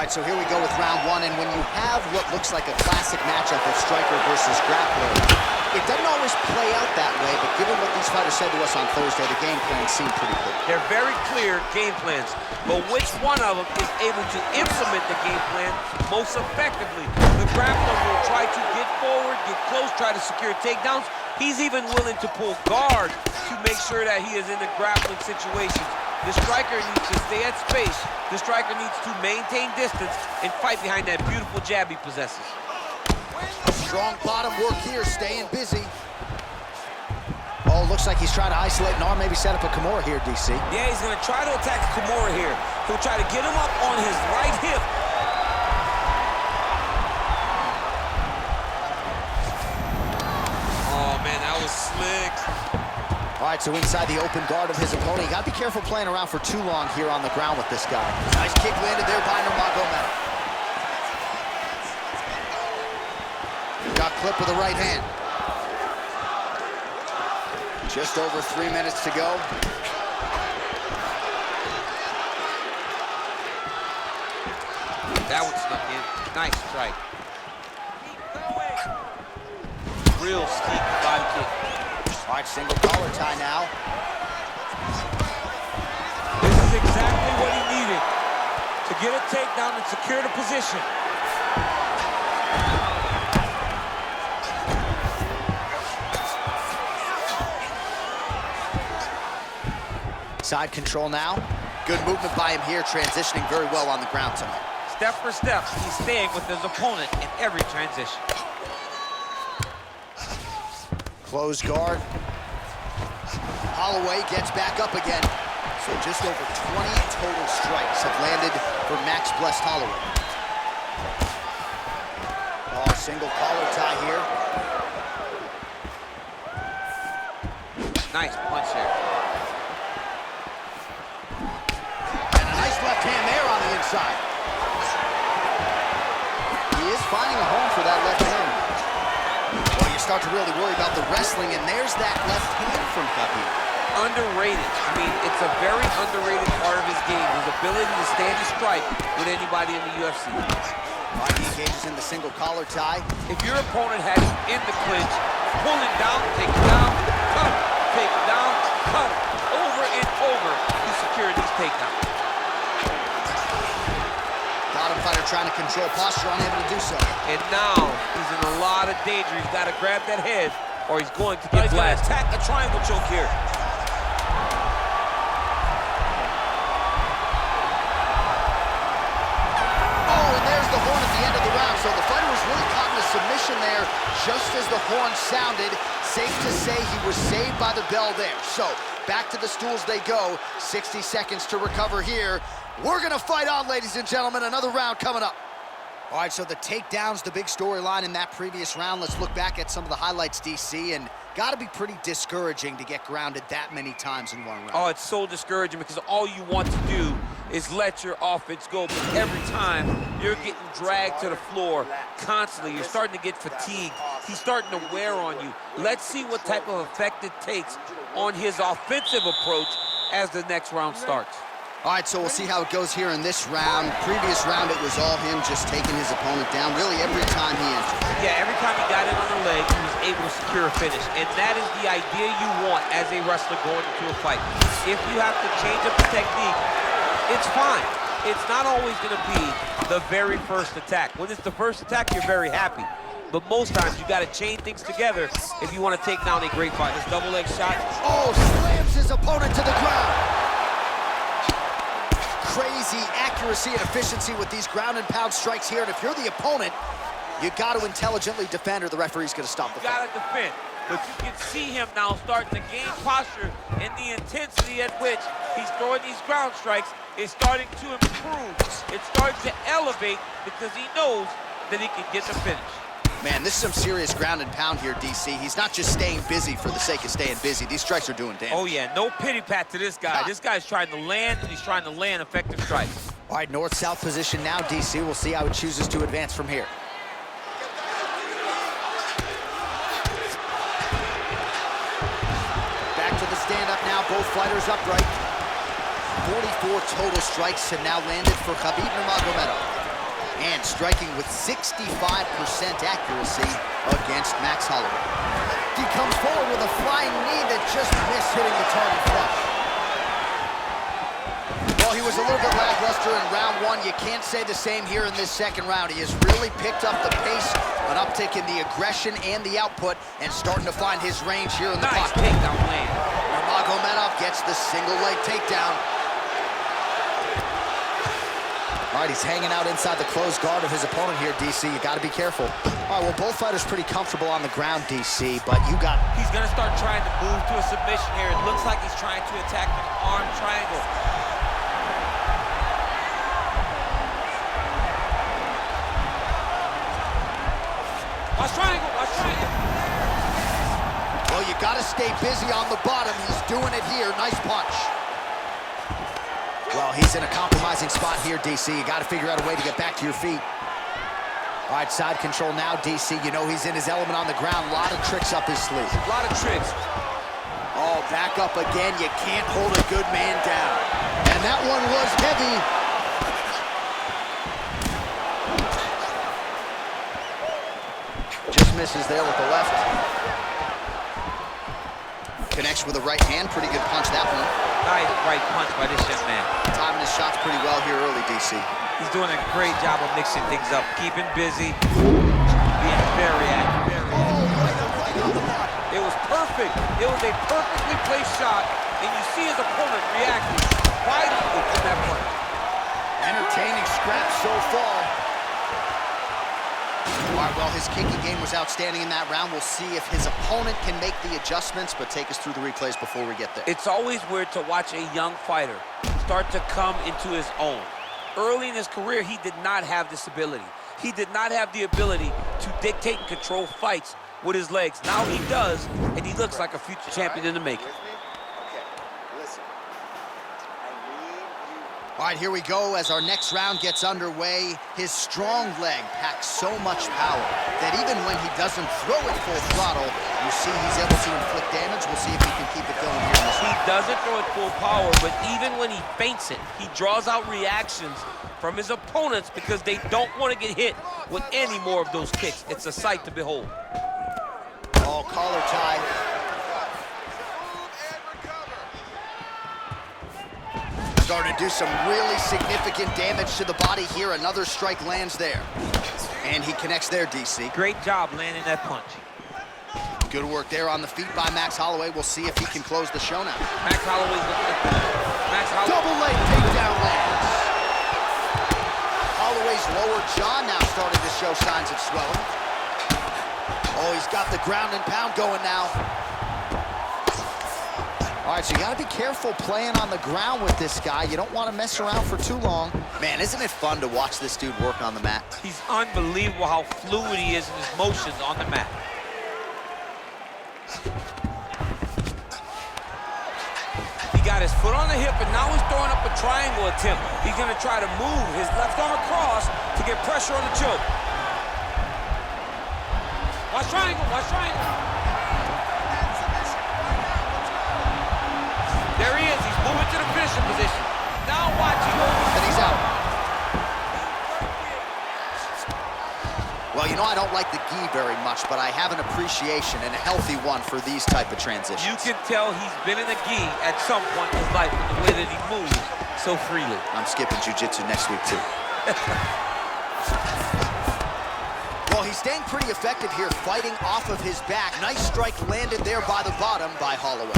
right, so here we go with round one, and when you have what looks like a classic matchup of striker versus grappler, it doesn't always play out that way, but given what these fighters said to us on Thursday, the game plan seemed pretty clear. They're very clear game plans, but which one of them is able to implement the game plan most effectively? The grappler will try to get forward, get close, try to secure takedowns. He's even willing to pull guard to make sure that he is in the grappling situations. The striker needs to stay at space. The striker needs to maintain distance and fight behind that beautiful jab he possesses. Strong bottom work here, staying busy. Oh, looks like he's trying to isolate an arm, maybe set up a Kimura here, DC. Yeah, he's going to try to attack Kimura here. He'll try to get him up on his right hip. Oh, man, that was slick. All right, so inside the open guard of his opponent. You got to be careful playing around for too long here on the ground with this guy. Nice kick landed there by Nurmagomedov. Got clipped with the right hand. Just over 3 minutes to go. That one snuck in. Nice strike. Real steep body kick. All right, single collar tie now. This is exactly what he needed to get a takedown and secure the position. Side control now. Good movement by him here, transitioning very well on the ground tonight. Step for step, he's staying with his opponent in every transition. Close guard. Holloway gets back up again. So just over 20 total strikes have landed for Max Blessed Holloway. Oh, single collar tie here. Nice punch here. And a nice left hand there on the inside. He is finding a home for that left hand. Well, you start to really worry about the wrestling, and there's that left hand from Khabib. Underrated. I mean, it's a very underrated part of his game, his ability to stand and strike with anybody in the UFC. He engages in the single collar tie. If your opponent has you in the clinch, pull it down, take it down, cut it, take it down, cut it, over and over to secure these takedowns. Bottom fighter trying to control posture, unable to do so. And now he's in a lot of danger. He's got to grab that head or he's going to get blasted. Attack the triangle choke here. So the fighter was really caught in a submission there just as the horn sounded. Safe to say he was saved by the bell there. So back to the stools they go. 60 seconds to recover here. We're going to fight on, ladies and gentlemen. Another round coming up. All right, so the takedowns, the big storyline in that previous round. Let's look back at some of the highlights, DC, and got to be pretty discouraging to get grounded that many times in one round. Oh, it's so discouraging because all you want to do is let your offense go, but every time you're getting dragged to the floor constantly. You're starting to get fatigued. He's starting to wear on you. Let's see what type of effect it takes on his offensive approach as the next round starts. All right, so we'll see how it goes here in this round. Previous round, it was all him just taking his opponent down really every time he entered. Yeah, every time he got in on the leg, he was able to secure a finish. And that is the idea you want as a wrestler going into a fight. If you have to change up the technique, it's fine. It's not always going to be the very first attack. When it's the first attack, you're very happy. But most times, you got to chain things together if you want to take down a great fight. This double leg shot. Oh, slams his opponent to the ground. Crazy accuracy and efficiency with these ground and pound strikes here. And if you're the opponent, you got to intelligently defend or the referee's going to stop the fight. You got to defend. But you can see him now starting to gain posture, and the intensity at which he's throwing these ground strikes is starting to improve. It's starting to elevate because he knows that he can get the finish. Man, this is some serious ground and pound here, DC. He's not just staying busy for the sake of staying busy. These strikes are doing damage. Oh, yeah. No pity pat to this guy. This guy's trying to land, and he's trying to land effective strikes. All right, north-south position now, DC. We'll see how he chooses to advance from here. Back to the stand-up now. Both fighters upright. 44 total strikes have now landed for Khabib Nurmagomedov. And striking with 65% accuracy against Max Holloway. He comes forward with a flying knee that just missed hitting the target flush. Well, he was a little bit lackluster in round one. You can't say the same here in this second round. He has really picked up the pace, an uptick in the aggression and the output, and starting to find his range here in the nice pocket. takedown land. Nurmagomedov gets the single leg takedown. All right, he's hanging out inside the closed guard of his opponent here, DC. You got to be careful. All right, well, both fighters pretty comfortable on the ground, DC, but you got... He's going to start trying to move to a submission here. It looks like he's trying to attack an arm triangle. Watch triangle, watch triangle. Well, you got to stay busy on the bottom. He's doing it here. Nice punch. Well, he's in a compromising spot here, DC. You got to figure out a way to get back to your feet. All right, side control now, DC. You know he's in his element on the ground. A lot of tricks up his sleeve. A lot of tricks. Oh, back up again. You can't hold a good man down. And that one was heavy. Just misses there with the left. Connects with the right hand. Pretty good punch, that one. Nice right punch by this young man. Timing his shots pretty well here early, DC. He's doing a great job of mixing things up, keeping busy, being very active. It was perfect. It was a perfectly placed shot, and you see his opponent reacting violently to that punch. Entertaining scrap so far. All right, well, his kicking game was outstanding in that round. We'll see if his opponent can make the adjustments, but take us through the replays before we get there. It's always weird to watch a young fighter start to come into his own. Early in his career, he did not have this ability. He did not have the ability to dictate and control fights with his legs. Now he does, and he looks like a future champion in the making. All right, here we go as our next round gets underway. His strong leg packs so much power that even when he doesn't throw it full throttle, you see he's able to inflict damage. We'll see if he can keep it going here in this round. He doesn't throw it full power, but even when he feints it, he draws out reactions from his opponents because they don't want to get hit with any more of those kicks. It's a sight to behold. Oh, collar tie. Starting to do some really significant damage to the body here. Another strike lands there. And he connects there, DC. Great job landing that punch. Good work there on the feet by Max Holloway. We'll see if he can close the show now. Max Holloway's looking at Max Holloway. Double leg takedown lands. Holloway's lower jaw now starting to show signs of swelling. Oh, he's got the ground and pound going now. All right, so you got to be careful playing on the ground with this guy. You don't want to mess around for too long. Man, isn't it fun to watch this dude work on the mat? He's unbelievable how fluid he is in his motions on the mat. He got his foot on the hip, and now he's throwing up a triangle attempt. He's going to try to move his left arm across to get pressure on the choke. Watch triangle, watch triangle. There he is, he's moving to the finishing position. Now watch, and he's out. Well, you know, I don't like the gi very much, but I have an appreciation, and a healthy one, for these type of transitions. You can tell he's been in a gi at some point in his life with the way that he moves so freely. I'm skipping jiu-jitsu next week, too. Well, he's staying pretty effective here, fighting off of his back. Nice strike landed there by the bottom by Holloway.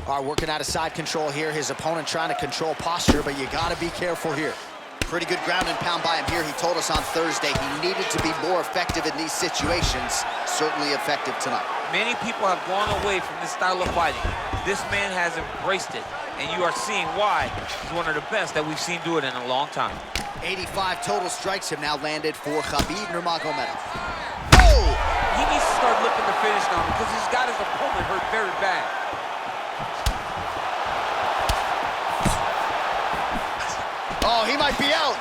All right, working out of side control here. His opponent trying to control posture, but you got to be careful here. Pretty good ground and pound by him here. He told us on Thursday he needed to be more effective in these situations. Certainly effective tonight. Many people have gone away from this style of fighting. This man has embraced it, and you are seeing why he's one of the best that we've seen do it in a long time. 85 total strikes have now landed for Khabib Nurmagomedov. Oh! He needs to start looking to finish now because he's got his opponent hurt very bad. Oh, he might be out.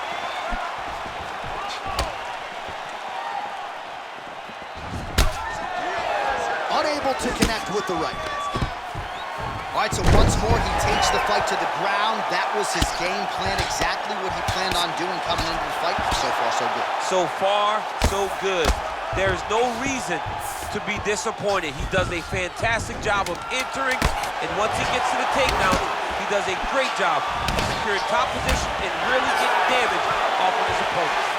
Unable to connect with the right. All right, so once more, he takes the fight to the ground. That was was his game plan exactly what he planned on doing coming into the fight? So far, so good. So far, so good. There's no reason to be disappointed. He does a fantastic job of entering, and once he gets to the takedown, he does a great job of securing top position and really getting damage off of his opponent.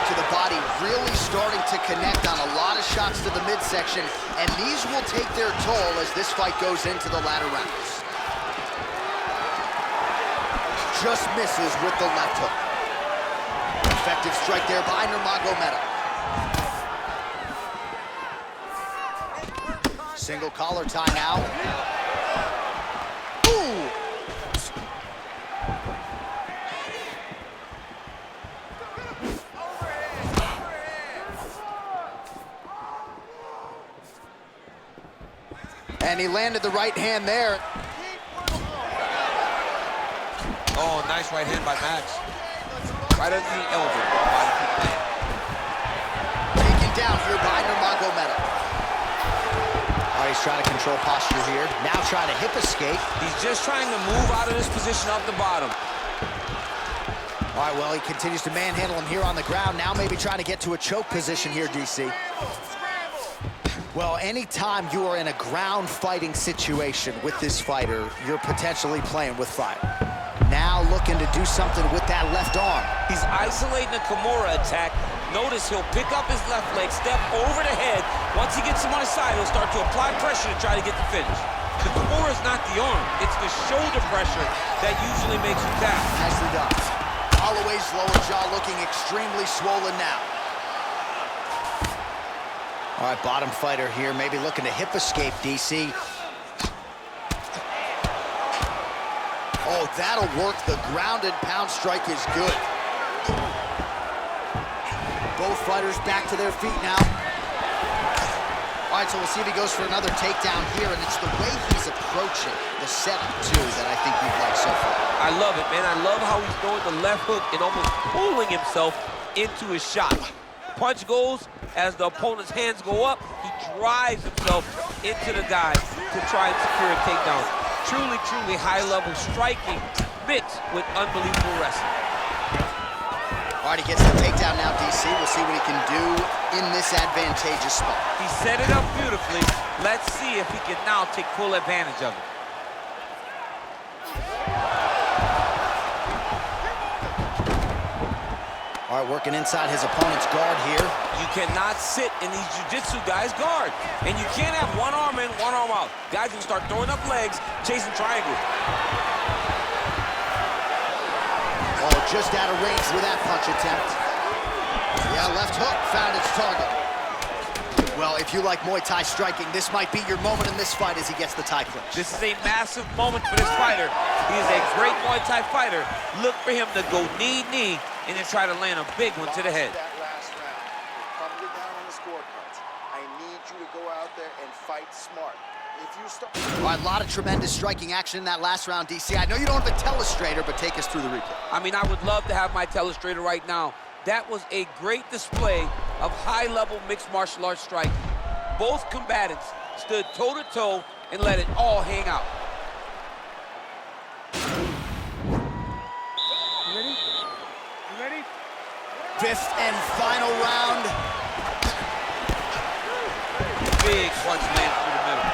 To the body, really starting to connect on a lot of shots to the midsection, and these will take their toll as this fight goes into the latter rounds. Just misses with the left hook. Effective strike there by Nurmagomedov. Single collar tie now. Ooh! And he landed the right hand there. Oh, nice right hand by Max. Right under the elbow. Taken down here by Nurmagomedov. Oh, he's trying to control posture here. Now trying to hip escape. He's just trying to move out of this position off the bottom. All right, well, he continues to manhandle him here on the ground. Now maybe trying to get to a choke position here, DC. Well, anytime you are in a ground fighting situation with this fighter, you're potentially playing with fire. Now looking to do something with that left arm. He's isolating a Kimura attack. Notice he'll pick up his left leg, step over the head. Once he gets him on his side, he'll start to apply pressure to try to get the finish. The Kimura is not the arm, it's the shoulder pressure that usually makes you tap. Nicely done. Holloway's lower jaw looking extremely swollen now. All right, bottom fighter here, maybe looking to hip escape, DC. Oh, that'll work. The grounded pound strike is good. Both fighters back to their feet now. All right, so we'll see if he goes for another takedown here, and it's the way he's approaching the setup, too, that I think you've liked so far. I love it, man. I love how he's throwing the left hook and almost pulling himself into his shot. Punch goes, as the opponent's hands go up, he drives himself into the guy to try and secure a takedown. Truly, truly high-level striking mixed with unbelievable wrestling. All right, he gets the takedown now, DC. We'll see what he can do in this advantageous spot. He set it up beautifully. Let's see if he can now take full advantage of it. All right, working inside his opponent's guard here. You cannot sit in these jiu-jitsu guys' guard. And you can't have one arm in, one arm out. Guys will start throwing up legs, chasing triangles. Oh, just out of range with that punch attempt. Yeah, left hook found its target. Well, if you like Muay Thai striking, this might be your moment in this fight as he gets the Thai clinch. This is a massive moment for this fighter. He is a great Muay Thai fighter. Look for him to go knee, and then try to land a big one to the head. That last round, you're coming down on the scorecards. I need you to go out there and fight smart. If you start... All right, a lot of tremendous striking action in that last round, DC. I know you don't have a telestrator, but take us through the replay. I mean, I would love to have my telestrator right now. That was a great display of high-level mixed martial arts striking. Both combatants stood toe-to-toe and let it all hang out. Fifth and final round. Big punch lands through the middle.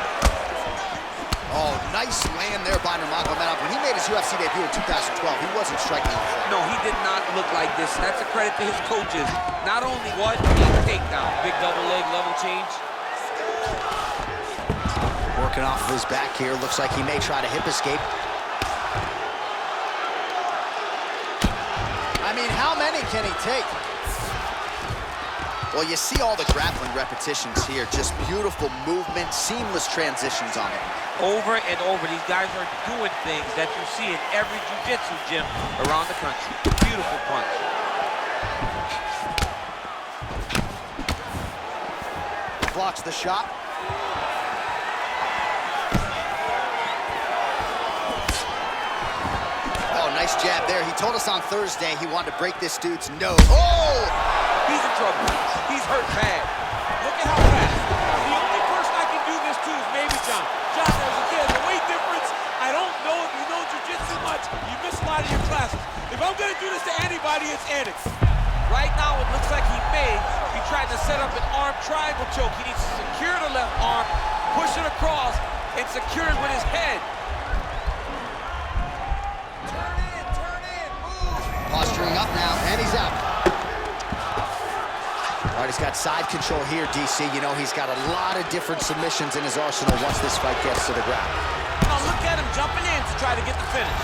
Oh, nice land there by Nurmagomedov. When he made his UFC debut in 2012, he wasn't striking like that. No, he did not look like this. That's a credit to his coaches. Not only what, a takedown. Big double leg level change. Working off of his back here. Looks like he may try to hip escape. I mean, how many can he take? Well, you see all the grappling repetitions here. Just beautiful movement, seamless transitions on it. Over and over, these guys are doing things that you see in every jiu-jitsu gym around the country. Beautiful punch. Blocks the shot. Oh, nice jab there. He told us on Thursday he wanted to break this dude's nose. Oh! He's in trouble. He's hurt bad. Look at how fast. The only person I can do this to is maybe John. John, there's a weight difference. I don't know if you know jiu-jitsu much. You miss a lot of your classes. If I'm going to do this to anybody, it's Eddie. Right now, it looks like he may be trying to set up an arm triangle choke. He needs to secure the left arm, push it across, and secure it with his head. Turn in, move. Posturing up now, and he's out. All right, he's got side control here, DC. You know, he's got a lot of different submissions in his arsenal once this fight gets to the ground. Now look at him jumping in to try to get the finish.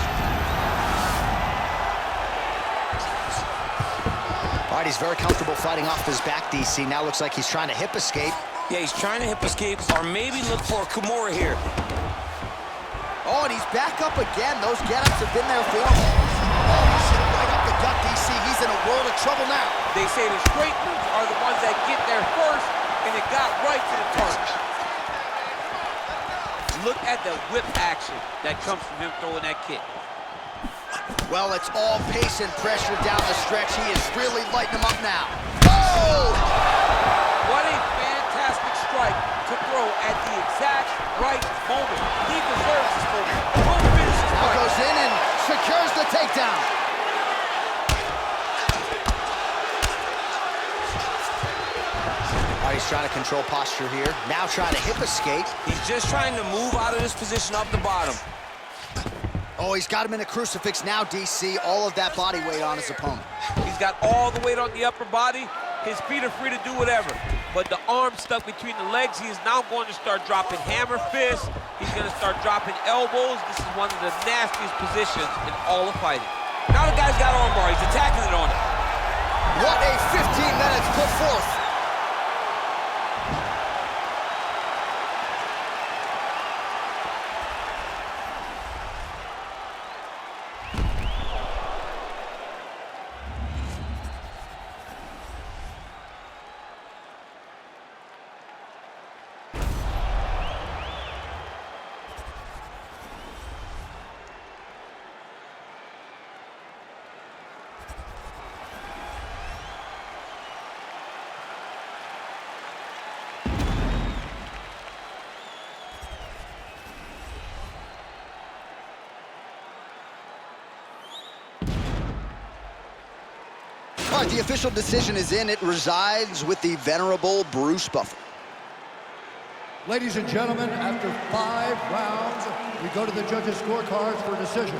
All right, he's very comfortable fighting off his back, DC. Now looks like he's trying to hip escape. Yeah, he's trying to hip escape or maybe look for a Kimura here. Oh, and he's back up again. Those get-ups have been there for him. Oh, he's hit right up the gut, DC. He's in a world of trouble now. They say the straight moves are the ones that get there first, and it got right to the target. Look at the whip action that comes from him throwing that kick. Well, it's all pace and pressure down the stretch. He is really lighting him up now. Oh! What a fantastic strike to throw at the exact right moment. He deserves this moment. Boom, finish this Now fight. goes in and secures the takedown. All right, he's trying to control posture here. Now trying to hip escape. He's just trying to move out of this position up the bottom. Oh, he's got him in a crucifix now, DC. All of that body weight on his opponent. He's got all the weight on the upper body. His feet are free to do whatever. But the arm stuck between the legs. He is now going to start dropping hammer fists. He's going to start dropping elbows. This is one of the nastiest positions in all of fighting. Now the guy's got arm bar. He's attacking it on him. What a 15 minutes put forth. All right, the official decision is in. It resides with the venerable Bruce Buffer. Ladies and gentlemen, after 5 rounds, we go to the judges' scorecards for a decision.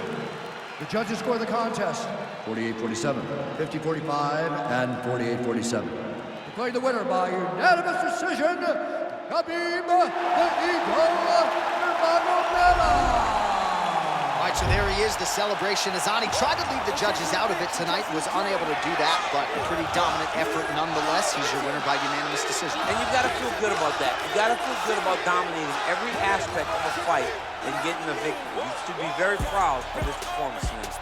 The judges score the contest 48-47, 50-45, and 48-47. Declaring the winner by unanimous decision, Khabib Nurmagomedov. All right, so there he is. The celebration is on. He tried to leave the judges out of it tonight, was unable to do that, but a pretty dominant effort nonetheless. He's your winner by unanimous decision. And you've got to feel good about that. You've got to feel good about dominating every aspect of a fight and getting a victory. You should be very proud of this performance tonight.